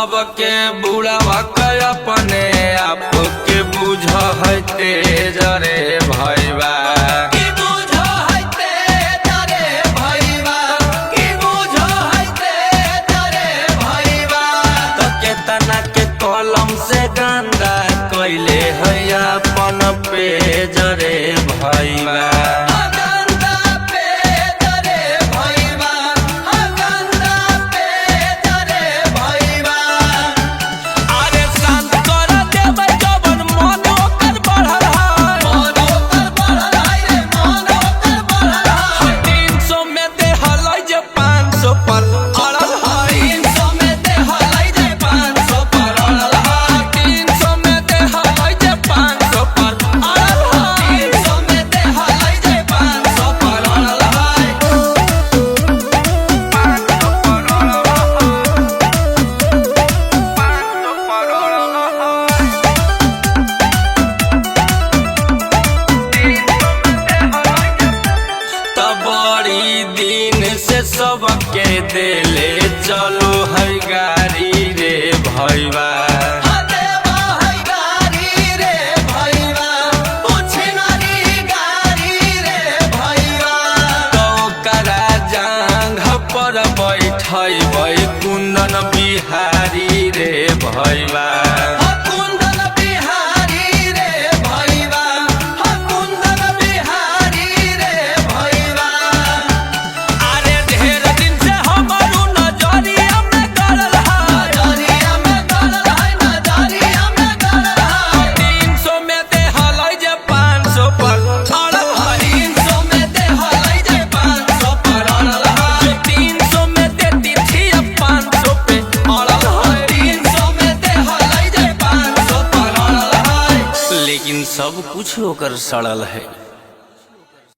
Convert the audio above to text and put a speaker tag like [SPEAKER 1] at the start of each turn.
[SPEAKER 1] सबके बुढ़ावा के अपने आप के बुझ है तेज रे भैया कलम से गंदा कैले है अपन पेज रे भैया सबके देले चलो है गाड़ी रे भैया पर बैठे कुंदन बिहारी रे भैया सब कुछ होकर सड़ल है।